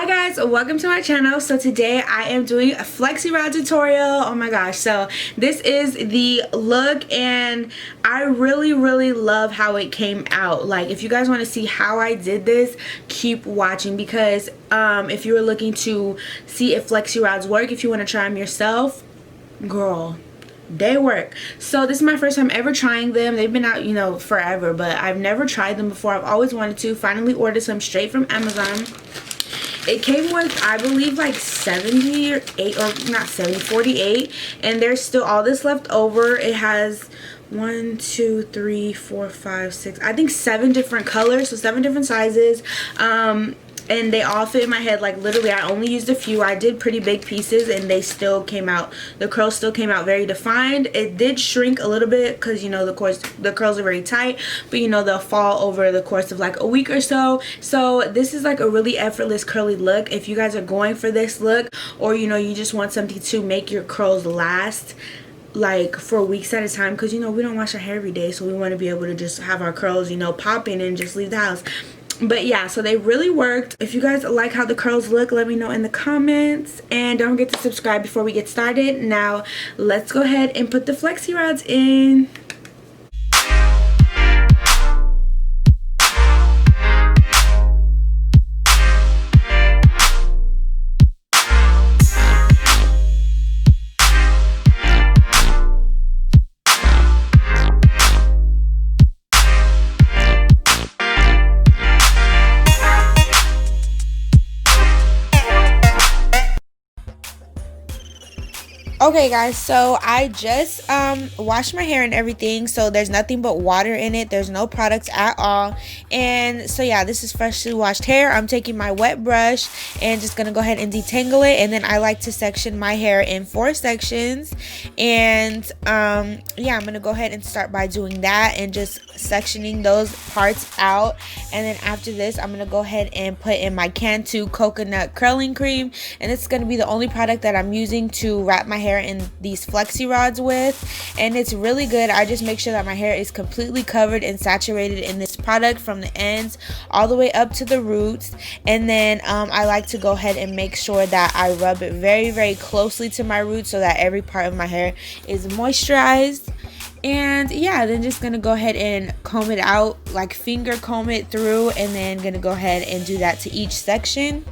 Hi guys, welcome to my channel. So today I am doing a Flexi Rod tutorial. Oh my gosh, so this is the look and I really love how it came out. Like, if you guys want to see how I did this, keep watching, because if you were looking to see if Flexi Rods work, if you want to try them yourself, girl, they work. So this is my first time ever trying them. They've been out, you know, forever, but I've never tried them before. I've always wanted to. Finally ordered some straight from Amazon. It came with, I believe, like 70 or 8, or not 70, 48, and there's still all this left over. It has 1, 2, 3, 4, 5, 6, I think 7 different colors, so 7 different sizes. And they all fit in my head. Like, literally, I only used a few. I did pretty big pieces and they still came out, the curls still came out very defined. It did shrink a little bit because, you know, the curls are very tight, but you know, they'll fall over the course of like a week or so. So this is like a really effortless curly look. If you guys are going for this look, or you know, you just want something to make your curls last like for weeks at a time, because you know, we don't wash our hair every day, so we want to be able to just have our curls, you know, popping and just leave the house. But yeah, so they really worked. If you guys like how the curls look, let me know in the comments, and don't forget to subscribe before we get started. Now let's go ahead and put the Flexi Rods in. Okay guys, so I just washed my hair and everything, so there's nothing but water in it. There's no products at all. And so yeah, this is freshly washed hair. I'm taking my wet brush and just gonna go ahead and detangle it. And then I like to section my hair in 4 sections. And yeah, I'm gonna go ahead and start by doing that and just sectioning those parts out. And then after this, I'm gonna go ahead and put in my Cantu coconut curling cream, and it's gonna be the only product that I'm using to wrap my hair in these Flexi Rods with. And it's really good. I just make sure that my hair is completely covered and saturated in this product from the ends all the way up to the roots. And then I like to go ahead and make sure that I rub it very closely to my roots so that every part of my hair is moisturized. And yeah, then just gonna go ahead and comb it out, like finger comb it through, and then gonna go ahead and do that to each section.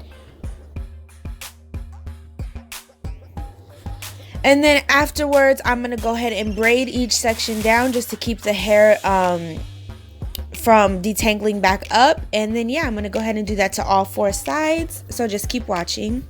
And then afterwards, I'm gonna go ahead and braid each section down just to keep the hair from detangling back up. And then yeah, I'm gonna go ahead and do that to all 4 sides, so just keep watching.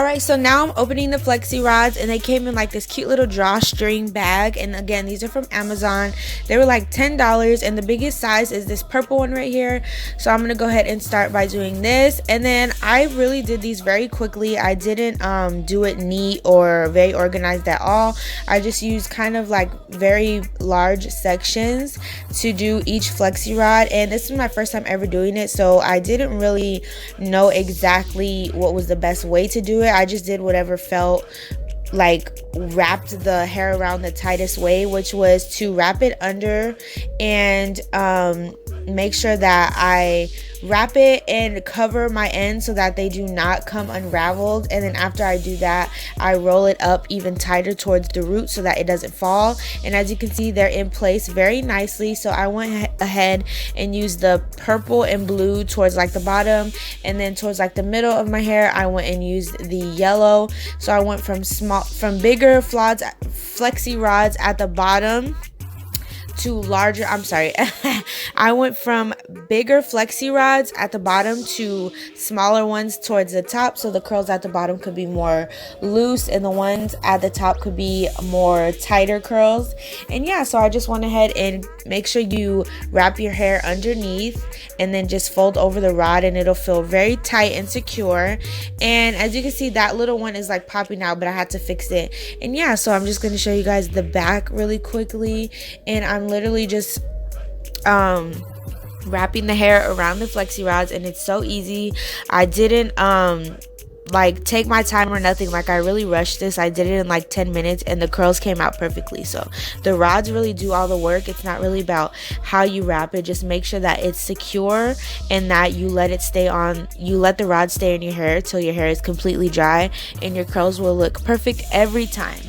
Alright, so now I'm opening the Flexi Rods, and they came in like this cute little drawstring bag. And again, these are from Amazon. They were like $10, and the biggest size is this purple one right here. So I'm gonna go ahead and start by doing this. And then I really did these very quickly. I didn't do it neat or very organized at all. I just used kind of like very large sections to do each Flexi Rod, and this is my first time ever doing it, so I didn't really know exactly what was the best way to do it. I just did whatever felt like wrapped the hair around the tightest way, which was to wrap it under and make sure that I wrap it and cover my ends so that they do not come unraveled. And then after I do that, I roll it up even tighter towards the root so that it doesn't fall. And as you can see, they're in place very nicely. So I went ahead and used the purple and blue towards like the bottom, and then towards like the middle of my hair I went and used the yellow. So I went from bigger Flexi Rods at the bottom to larger, I went from bigger Flexi Rods at the bottom to smaller ones towards the top, so the curls at the bottom could be more loose and the ones at the top could be more tighter curls. And yeah, so I just went ahead and make sure you wrap your hair underneath and then just fold over the rod, and it'll feel very tight and secure. And as you can see, that little one is like popping out, but I had to fix it. And yeah, so I'm just going to show you guys the back really quickly, and I'm literally just wrapping the hair around the Flexi Rods, and it's so easy. I didn't like take my time or nothing. Like, I really rushed this. I did it in like 10 minutes and the curls came out perfectly. So the rods really do all the work. It's not really about how you wrap it. Just make sure that it's secure and that you let the rod stay in your hair till your hair is completely dry, and your curls will look perfect every time.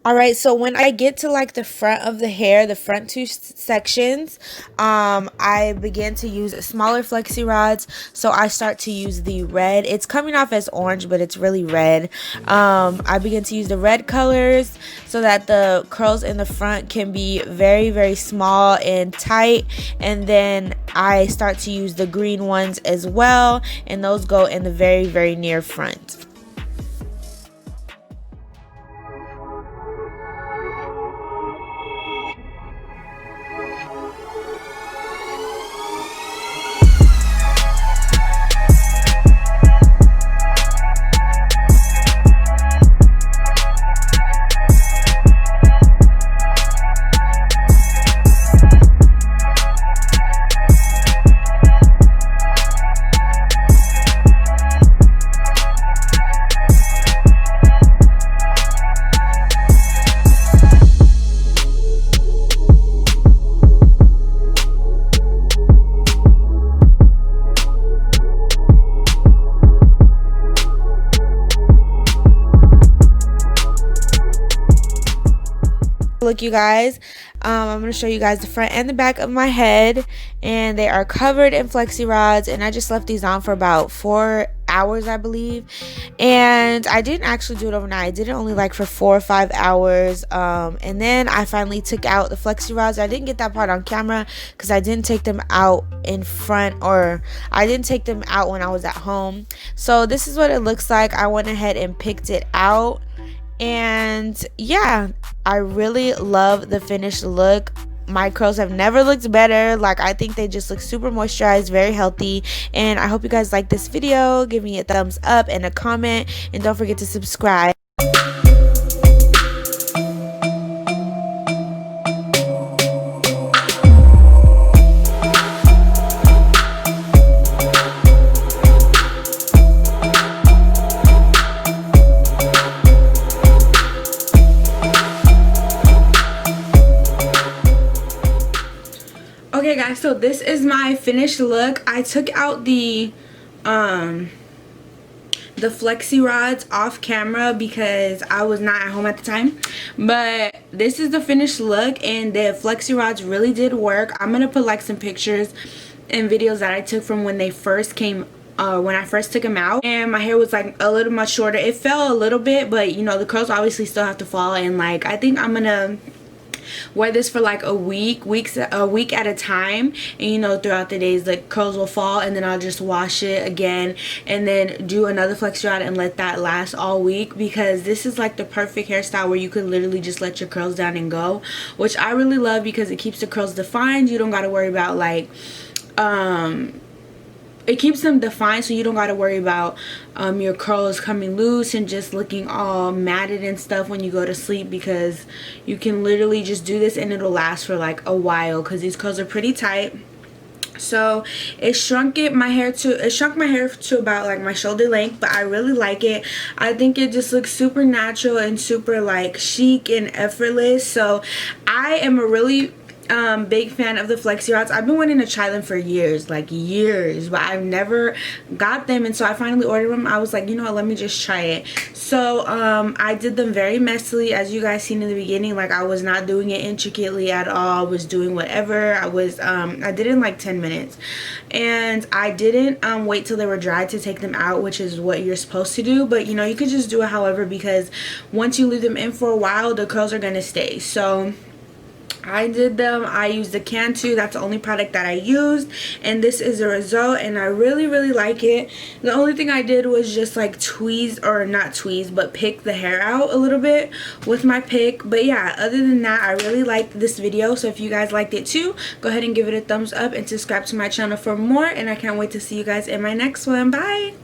Alright, so when I get to like the front of the hair, the front two sections, I begin to use smaller Flexi Rods. So I start to use the red. It's coming off as orange, but it's really red. I begin to use the red colors so that the curls in the front can be very, very small and tight. And then I start to use the green ones as well, and those go in the very, very near front. Look, you guys, I'm going to show you guys the front and the back of my head, and they are covered in Flexi Rods, and I just left these on for about 4 hours, I believe. And I didn't actually do it overnight. I did it only like for 4 or 5 hours, and then I finally took out the Flexi Rods. I didn't get that part on camera because I didn't take them out in front, or I didn't take them out when I was at home. So this is what it looks like. I went ahead and picked it out, and yeah, I really love the finished look. my curls have never looked better. Like, I think they just look super moisturized, very healthy. And I hope you guys like this video. Give me a thumbs up and a comment, and don't forget to subscribe. Okay guys, so this is my finished look. I took out the Flexi Rods off camera because I was not at home at the time, but this is the finished look, and the Flexi Rods really did work. I'm gonna put like some pictures and videos that I took from when they first came, when I first took them out, and my hair was like a little much shorter. It fell a little bit, but you know, the curls obviously still have to fall, and like I think I'm gonna wear this for like a week at a time, and you know, throughout the days the curls will fall, and then I'll just wash it again and then do another Flexi Rod and let that last all week, because this is like the perfect hairstyle where you could literally just let your curls down and go, which I really love because it keeps the curls defined. You don't got to worry about like it keeps them defined, so you don't got to worry about your curls coming loose and just looking all matted and stuff when you go to sleep, because you can literally just do this and it'll last for like a while, because these curls are pretty tight. So it shrunk my hair to about like my shoulder length, but I really like it. I think it just looks super natural and super like chic and effortless. So I am a really big fan of the Flexi Rods. I've been wanting to try them for years, like years, but I've never got them, and so I finally ordered them. I was like, you know what, let me just try it. So I did them very messily, as you guys seen in the beginning. Like, I was not doing it intricately at all. I was doing whatever. I did it in like 10 minutes, and I didn't wait till they were dry to take them out, which is what you're supposed to do. But you know, you could just do it however, because once you leave them in for a while, the curls are gonna stay. So I did them. I used the Cantu. That's the only product that I used, and this is the result, and I really like it. The only thing I did was just like tweeze, or not tweeze, but pick the hair out a little bit with my pick. But yeah, other than that, I really liked this video. So if you guys liked it too, go ahead and give it a thumbs up and subscribe to my channel for more, and I can't wait to see you guys in my next one. Bye.